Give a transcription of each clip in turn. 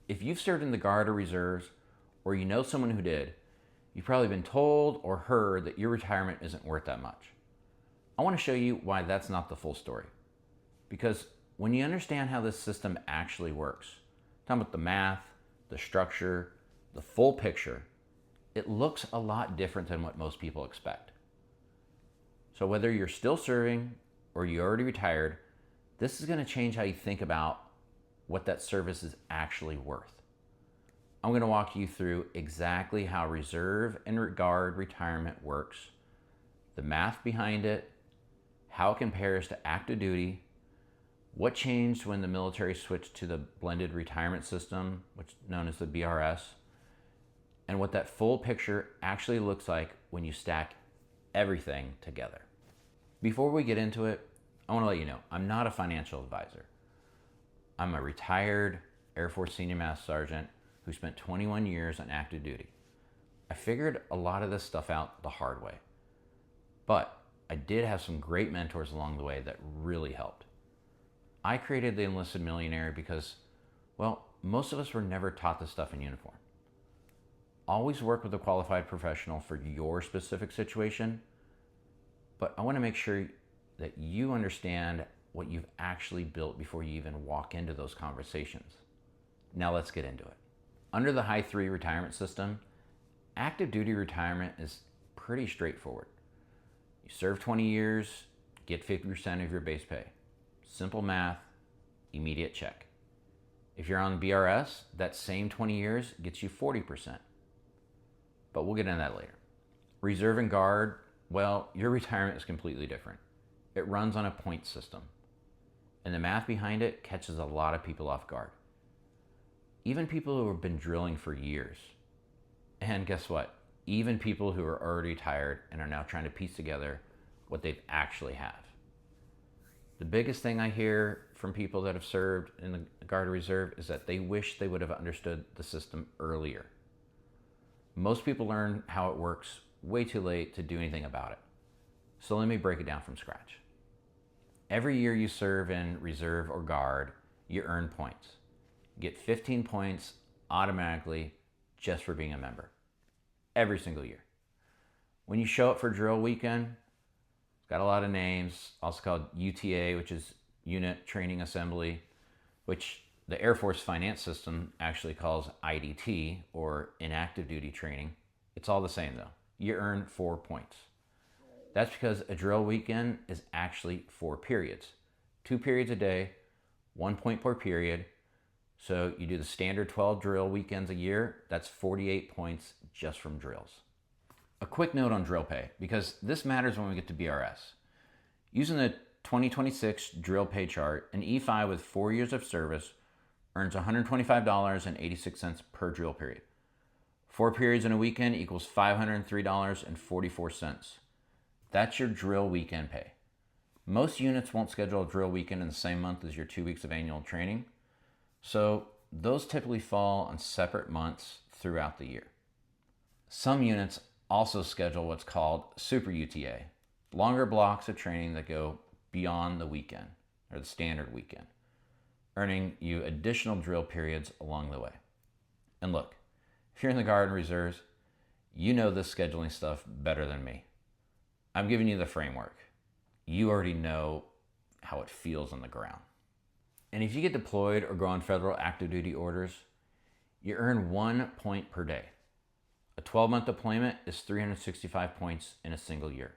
If you've served in the Guard or Reserves, or you know someone who did, you've probably been told or heard that your retirement isn't worth that much. I want to show you why that's not the full story. Because when you understand how this system actually works, talking about the math, the structure, the full picture, it looks a lot different than what most people expect. So whether you're still serving or you already retired, this is going to change how you think about what that service is actually worth. I'm going to walk you through exactly how Reserve and Guard retirement works, the math behind it, how it compares to active duty, what changed when the military switched to the blended retirement system, which is known as the BRS, and what that full picture actually looks like when you stack everything together. Before we get into it, I want to let you know, I'm not a financial advisor. I'm a retired Air Force Senior Master Sergeant who spent 21 years on active duty. I figured a lot of this stuff out the hard way, but I did have some great mentors along the way that really helped. I created the Enlisted Millionaire because, well, most of us were never taught this stuff in uniform. Always work with a qualified professional for your specific situation, but I want to make sure that you understand what you've actually built before you even walk into those conversations. Now let's get into it. Under the High 3 retirement system, active duty retirement is pretty straightforward. You serve 20 years, get 50% of your base pay. Simple math, immediate check. If you're on BRS, that same 20 years gets you 40%. But we'll get into that later. Reserve and Guard, well, your retirement is completely different. It runs on a point system, and the math behind it catches a lot of people off guard. Even people who have been drilling for years. And guess what? Even people who are already retired and are now trying to piece together what they actually have. The biggest thing I hear from people that have served in the Guard or Reserve is that they wish they would have understood the system earlier. Most people learn how it works way too late to do anything about it. So let me break it down from scratch. Every year you serve in Reserve or Guard, you earn points. You get 15 points automatically just for being a member. Every single year. When you show up for drill weekend, it's got a lot of names, also called UTA, which is Unit Training Assembly, which the Air Force finance system actually calls IDT, or inactive duty training. It's all the same though. You earn 4 points. That's because a drill weekend is actually 4 periods. 2 periods a day, 1 point per period. So you do the standard 12 drill weekends a year, that's 48 points just from drills. A quick note on drill pay, because this matters when we get to BRS. Using the 2026 drill pay chart, an E5 with 4 years of service earns $125.86 per drill period. 4 periods in a weekend equals $503.44. That's your drill weekend pay. Most units won't schedule a drill weekend in the same month as your 2 weeks of annual training, so those typically fall on separate months throughout the year. Some units also schedule what's called Super UTA, longer blocks of training that go beyond the weekend, or the standard weekend, earning you additional drill periods along the way. And look, if you're in the Guard and Reserves, you know this scheduling stuff better than me. I'm giving you the framework. You already know how it feels on the ground. And if you get deployed or go on federal active duty orders, you earn 1 point per day. A 12-month deployment is 365 points in a single year.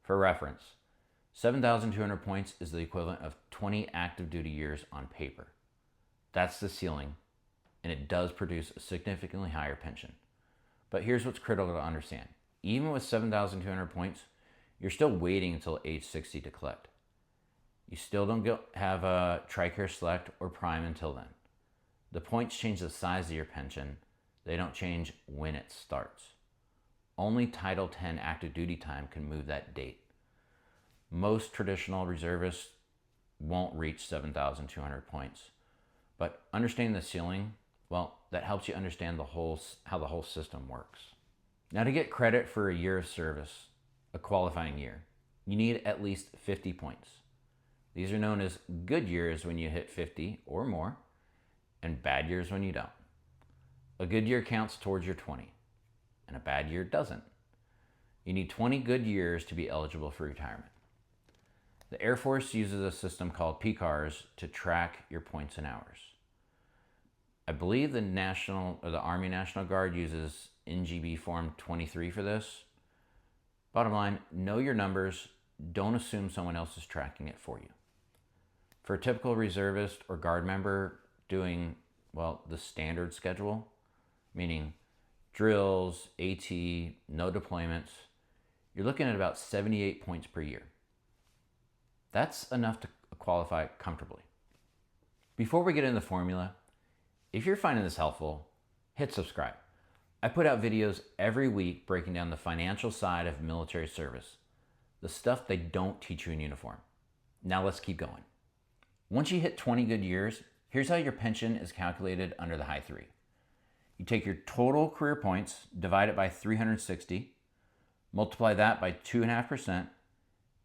For reference, 7,200 points is the equivalent of 20 active duty years on paper. That's the ceiling, and it does produce a significantly higher pension. But here's what's critical to understand. Even with 7,200 points, you're still waiting until age 60 to collect. You still don't have a TRICARE Select or Prime until then. The points change the size of your pension. They don't change when it starts. Only Title 10 active duty time can move that date. Most traditional reservists won't reach 7,200 points. But understanding the ceiling, well, that helps you understand how the whole system works. Now, to get credit for a year of service, a qualifying year, you need at least 50 points. These are known as good years when you hit 50 or more, and bad years when you don't. A good year counts towards your 20, and a bad year doesn't. You need 20 good years to be eligible for retirement. The Air Force uses a system called PCARS to track your points and hours. I believe the Army National Guard uses NGB Form 23 for this. Bottom line, know your numbers. Don't assume someone else is tracking it for you. For a typical reservist or Guard member doing, the standard schedule, meaning drills, AT, no deployments, you're looking at about 78 points per year. That's enough to qualify comfortably. Before we get into the formula, if you're finding this helpful, hit subscribe. I put out videos every week breaking down the financial side of military service, the stuff they don't teach you in uniform. Now let's keep going. Once you hit 20 good years, here's how your pension is calculated under the high three. You take your total career points, divide it by 360, multiply that by 2.5%,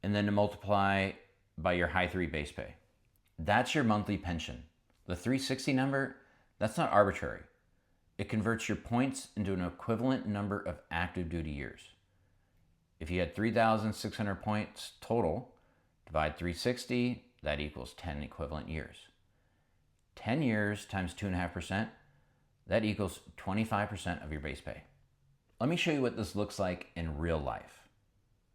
and then to multiply by your high three base pay. That's your monthly pension. The 360 number, that's not arbitrary. It converts your points into an equivalent number of active duty years. If you had 3,600 points total, divide 360, that equals 10 equivalent years. 10 years times 2.5%, that equals 25% of your base pay. Let me show you what this looks like in real life.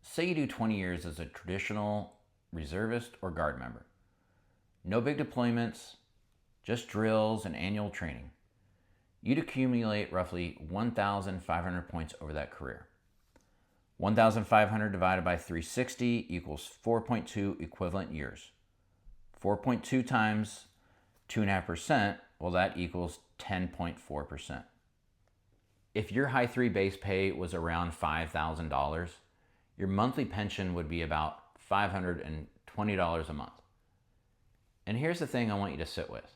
Say you do 20 years as a traditional reservist or Guard member. No big deployments, just drills and annual training. You'd accumulate roughly 1,500 points over that career. 1,500 divided by 360 equals 4.2 equivalent years. 4.2 times 2.5%, that equals 10.4%. If your high three base pay was around $5,000, your monthly pension would be about $520 a month. And here's the thing I want you to sit with.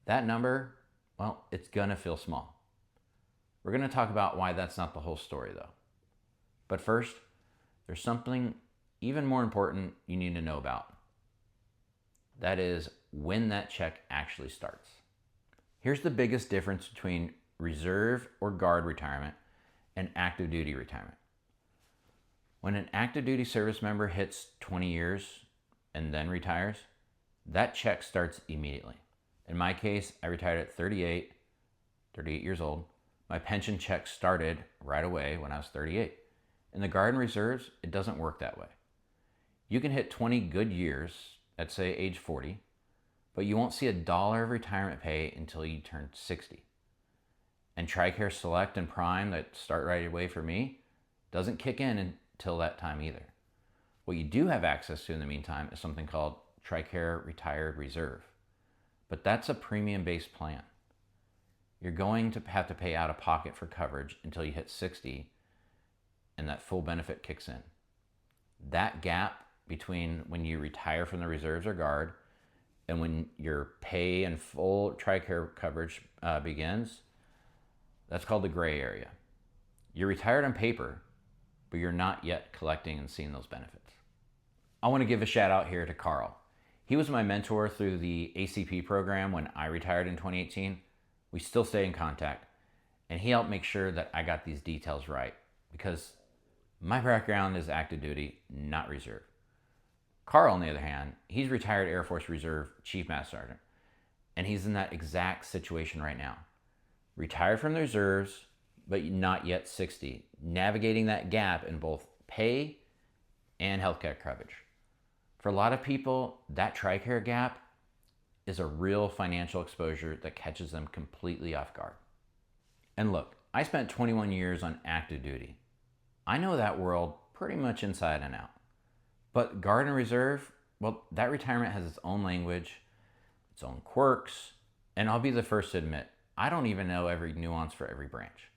That number, it's gonna feel small. We're gonna talk about why that's not the whole story though. But first, there's something even more important you need to know about. That is when that check actually starts. Here's the biggest difference between reserve or Guard retirement and active duty retirement. When an active duty service member hits 20 years and then retires, that check starts immediately. In my case, I retired at 38 years old. My pension check started right away when I was 38. In the Guard and Reserves, it doesn't work that way. You can hit 20 good years at say age 40, but you won't see $1 of retirement pay until you turn 60. And TRICARE Select and Prime that start right away for me doesn't kick in until that time either. What you do have access to in the meantime is something called TRICARE Retired Reserve, but that's a premium-based plan. You're going to have to pay out of pocket for coverage until you hit 60 and that full benefit kicks in. That gap between when you retire from the reserves or Guard and when your pay and full TRICARE coverage begins, that's called the gray area. You're retired on paper, but you're not yet collecting and seeing those benefits. I want to give a shout out here to Carl. He was my mentor through the ACP program when I retired in 2018. We still stay in contact, and he helped make sure that I got these details right because my background is active duty, not reserve. Carl, on the other hand, he's retired Air Force Reserve Chief Master Sergeant, and he's in that exact situation right now. Retired from the reserves, but not yet 60, navigating that gap in both pay and healthcare coverage. For a lot of people, that TRICARE gap is a real financial exposure that catches them completely off guard. And look, I spent 21 years on active duty. I know that world pretty much inside and out. But Guard and Reserve, that retirement has its own language, its own quirks, and I'll be the first to admit, I don't even know every nuance for every branch.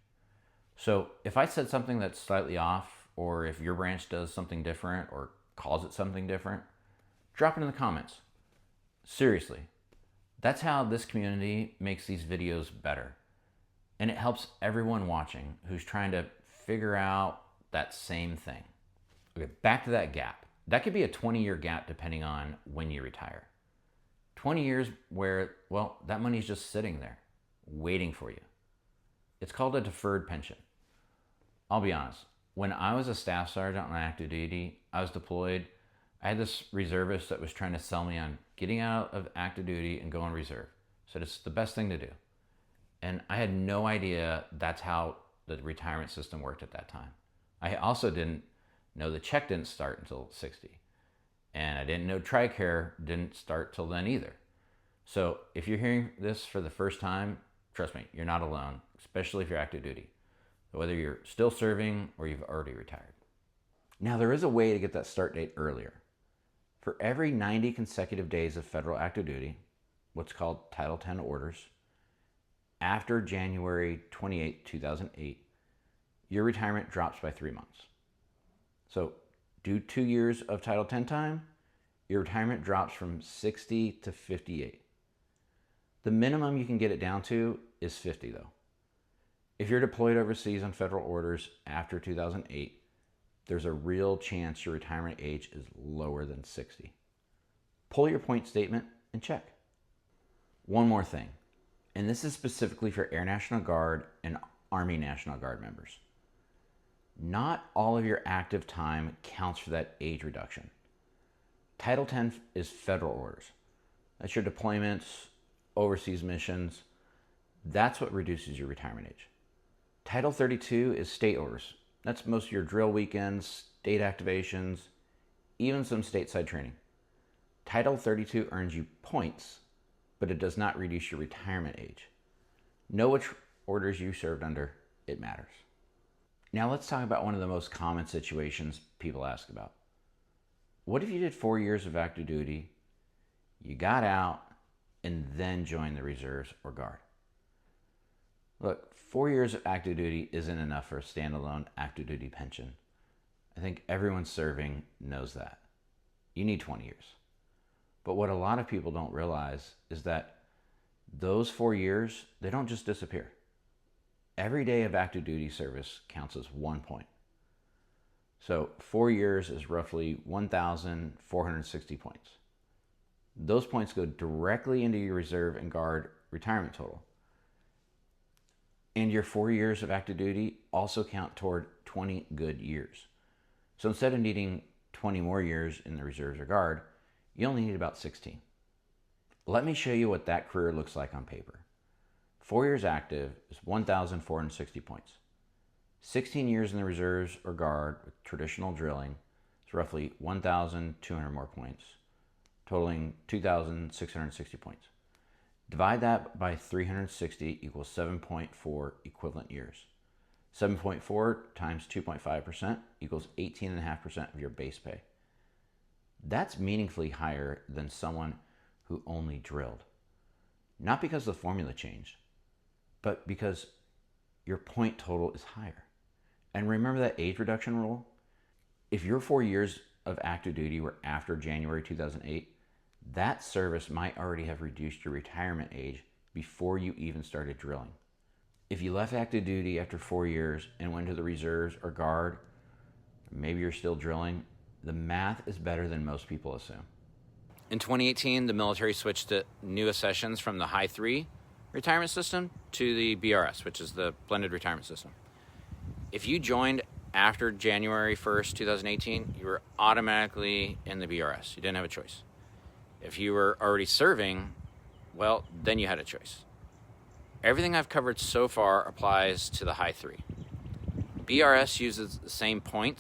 So if I said something that's slightly off, or if your branch does something different or calls it something different, drop it in the comments. Seriously, that's how this community makes these videos better. And it helps everyone watching who's trying to figure out that same thing. Okay, back to that gap. That could be a 20-year gap depending on when you retire. 20 years where, well, that money's just sitting there, waiting for you. It's called a deferred pension. I'll be honest, when I was a staff sergeant on active duty, I was deployed. I had this reservist that was trying to sell me on getting out of active duty and going reserve. Said it's the best thing to do. And I had no idea that's how the retirement system worked at that time. I also didn't know the check didn't start until 60. And I didn't know TRICARE didn't start till then either. So if you're hearing this for the first time, trust me, you're not alone, especially if you're active duty, whether you're still serving or you've already retired. Now, there is a way to get that start date earlier. For every 90 consecutive days of federal active duty, what's called Title 10 orders, after January 28, 2008, your retirement drops by 3 months. So do 2 years of Title 10 time, your retirement drops from 60 to 58. The minimum you can get it down to is 50 though. If you're deployed overseas on federal orders after 2008, there's a real chance your retirement age is lower than 60. Pull your point statement and check. One more thing, and this is specifically for Air National Guard and Army National Guard members. Not all of your active time counts for that age reduction. Title 10 is federal orders. That's your deployments, overseas missions. That's what reduces your retirement age. Title 32 is state orders. That's most of your drill weekends, state activations, even some stateside training. Title 32 earns you points, but it does not reduce your retirement age. Know which orders you served under, it matters. Now let's talk about one of the most common situations people ask about. What if you did 4 years of active duty, you got out, and then joined the reserves or guard? Look, 4 years of active duty isn't enough for a standalone active duty pension. I think everyone serving knows that. You need 20 years. But what a lot of people don't realize is that those 4 years, they don't just disappear. Every day of active duty service counts as 1 point. So 4 years is roughly 1,460 points. Those points go directly into your reserve and guard retirement total. And your 4 years of active duty also count toward 20 good years. So instead of needing 20 more years in the reserves or guard, you only need about 16. Let me show you what that career looks like on paper. 4 years active is 1,460 points. 16 years in the reserves or guard with traditional drilling is roughly 1,200 more points, totaling 2,660 points. Divide that by 360 equals 7.4 equivalent years. 7.4 times 2.5% equals 18.5% of your base pay. That's meaningfully higher than someone who only drilled. Not because the formula changed, but because your point total is higher. And remember that age reduction rule? If your 4 years of active duty were after January 2008, that service might already have reduced your retirement age before you even started drilling. If you left active duty after 4 years and went to the reserves or guard, maybe you're still drilling, the math is better than most people assume. In 2018, the military switched to new accessions from the High 3 retirement system to the BRS, which is the blended retirement system. If you joined after January 1st, 2018, you were automatically in the BRS. You didn't have a choice. If you were already serving, well, then you had a choice. Everything I've covered so far applies to the High 3. BRS uses the same point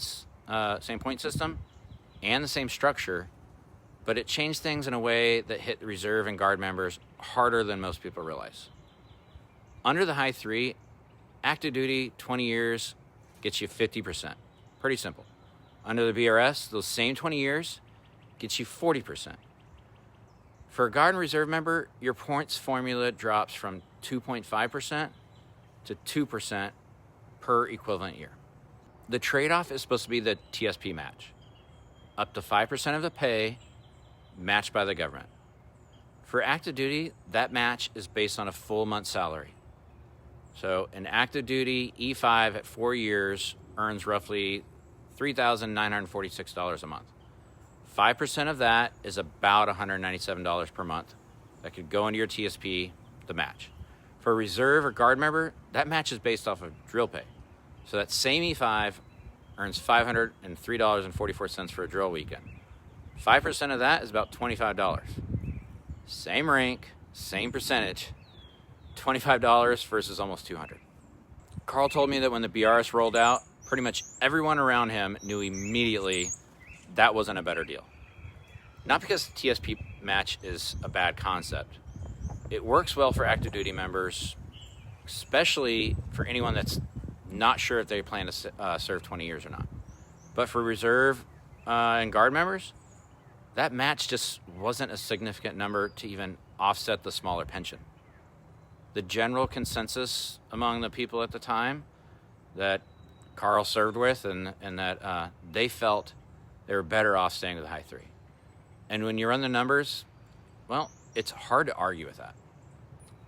system and the same structure, but it changed things in a way that hit the reserve and guard members harder than most people realize. Under the High 3, active duty, 20 years, gets you 50%. Pretty simple. Under the BRS, those same 20 years gets you 40%. For a Guard and Reserve member, your points formula drops from 2.5% to 2% per equivalent year. The trade-off is supposed to be the TSP match, up to 5% of the pay matched by the government. For active duty, that match is based on a full month's salary. So an active duty E5 at 4 years earns roughly $3,946 a month. 5% of that is about $197 per month, that could go into your TSP, the match. For a reserve or guard member, that match is based off of drill pay. So that same E5 earns $503.44 for a drill weekend. 5% of that is about $25. Same rank, same percentage, $25 versus almost $200. Carl told me that when the BRS rolled out, pretty much everyone around him knew immediately that wasn't a better deal. Not because the TSP match is a bad concept. It works well for active duty members, especially for anyone that's not sure if they plan to serve 20 years or not. But for reserve and guard members, that match just wasn't a significant number to even offset the smaller pension. The general consensus among the people at the time that Carl served with and that they felt they were better off staying with the high 3. And when you run the numbers, well, it's hard to argue with that.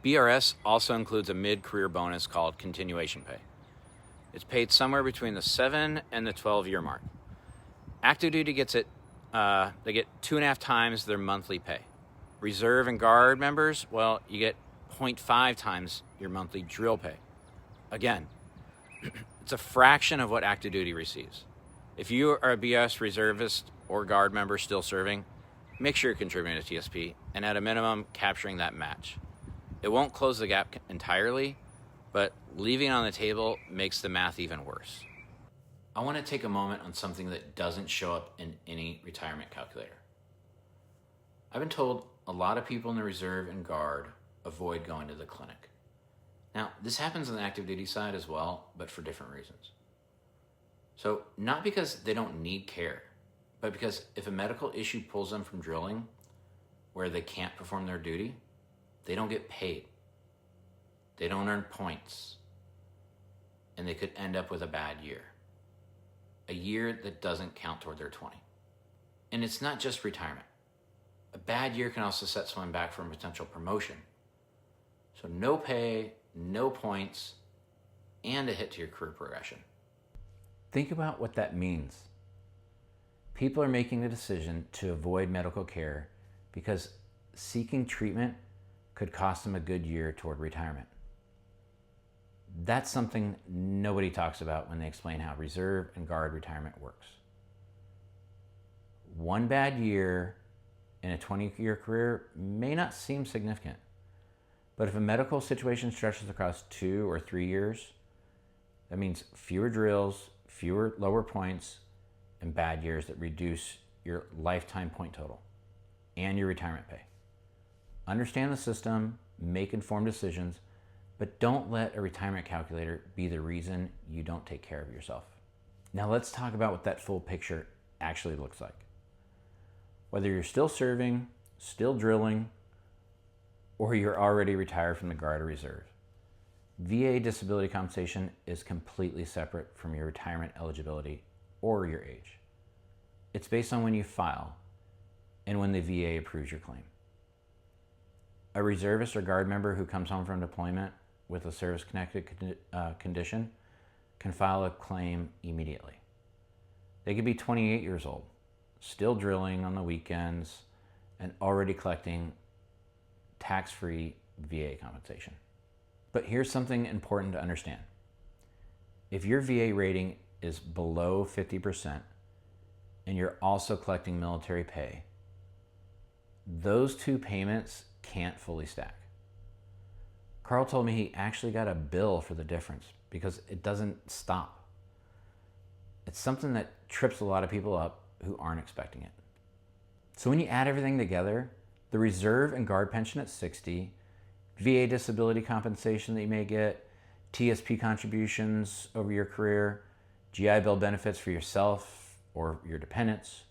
BRS also includes a mid-career bonus called continuation pay. It's paid somewhere between the 7 and the 12-year mark. Active duty gets it, they get 2.5 times their monthly pay. Reserve and guard members, well, you get 0.5 times your monthly drill pay. Again, it's a fraction of what active duty receives. If you are a BS reservist or guard member still serving, make sure you're contributing to TSP and at a minimum capturing that match. It won't close the gap entirely, but leaving it on the table makes the math even worse. I want to take a moment on something that doesn't show up in any retirement calculator. I've been told a lot of people in the reserve and guard avoid going to the clinic. Now, this happens on the active duty side as well, but for different reasons. So, not because they don't need care, but because if a medical issue pulls them from drilling where they can't perform their duty, they don't get paid. They don't earn points. And they could end up with a bad year. A year that doesn't count toward their 20. And it's not just retirement. A bad year can also set someone back from potential promotion. So no pay, no points, and a hit to your career progression. Think about what that means. People are making the decision to avoid medical care because seeking treatment could cost them a good year toward retirement. That's something nobody talks about when they explain how reserve and guard retirement works. One bad year in a 20-year career may not seem significant, but if a medical situation stretches across 2 or 3 years, that means fewer drills, fewer lower points, and bad years that reduce your lifetime point total and your retirement pay. Understand the system, make informed decisions, but don't let a retirement calculator be the reason you don't take care of yourself. Now let's talk about what that full picture actually looks like. Whether you're still serving, still drilling, or you're already retired from the Guard or Reserve, VA disability compensation is completely separate from your retirement eligibility or your age. It's based on when you file and when the VA approves your claim. A reservist or Guard member who comes home from deployment with a service-connected condition can file a claim immediately. They could be 28 years old, still drilling on the weekends, and already collecting tax-free VA compensation. But here's something important to understand. If your VA rating is below 50% and you're also collecting military pay, those two payments can't fully stack. Carl told me he actually got a bill for the difference because it doesn't stop. It's something that trips a lot of people up who aren't expecting it. So when you add everything together, the reserve and guard pension at 60, VA disability compensation that you may get, TSP contributions over your career, GI Bill benefits for yourself or your dependents,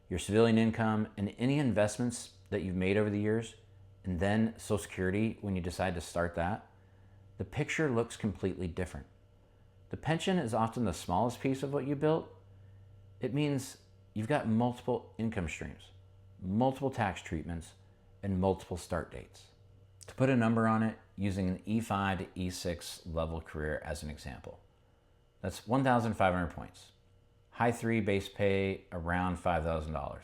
your civilian income, and any investments that you've made over the years, and then Social Security when you decide to start that, the picture looks completely different. The pension is often the smallest piece of what you built. It means you've got multiple income streams, multiple tax treatments, and multiple start dates. To put a number on it, using an E5 to E6 level career as an example, that's 1,500 points. High 3 base pay around $5,000.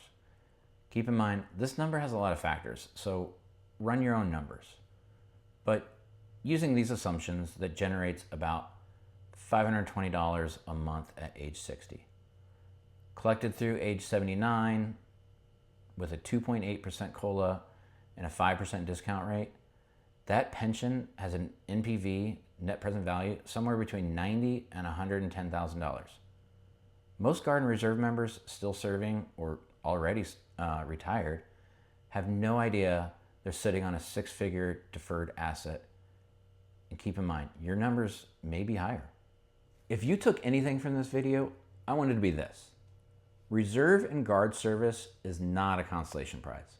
Keep in mind, this number has a lot of factors, so run your own numbers. But using these assumptions, that generates about $520 a month at age 60. Collected through age 79 with a 2.8% COLA and a 5% discount rate, that pension has an NPV, net present value, somewhere between $90,000 and $110,000. Most Guard and Reserve members still serving or already retired have no idea they're sitting on a six-figure deferred asset. And keep in mind, your numbers may be higher. If you took anything from this video, I want it to be this. Reserve and Guard service is not a consolation prize.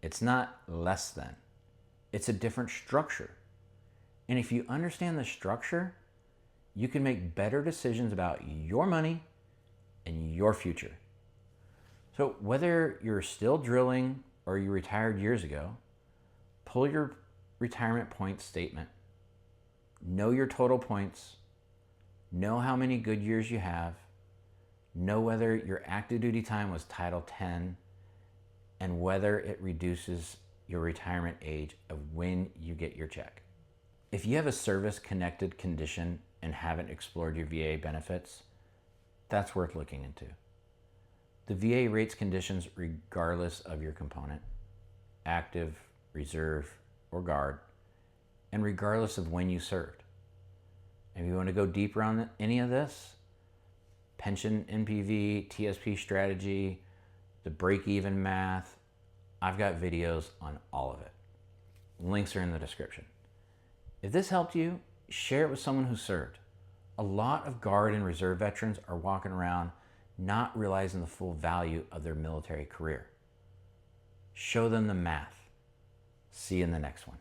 It's not less than. It's a different structure. And if you understand the structure, you can make better decisions about your money and your future. So whether you're still drilling or you retired years ago, pull your retirement points statement. Know your total points. Know how many good years you have. Know whether your active duty time was Title 10 and whether it reduces your retirement age of when you get your check. If you have a service-connected condition and haven't explored your VA benefits, that's worth looking into. The VA rates conditions regardless of your component, active, reserve, or Guard, and regardless of when you served. If you want to go deeper on any of this, pension NPV, TSP strategy, the break-even math, I've got videos on all of it. Links are in the description. If this helped you, share it with someone who served. A lot of Guard and Reserve veterans are walking around not realizing the full value of their military career. Show them the math. See you in the next one.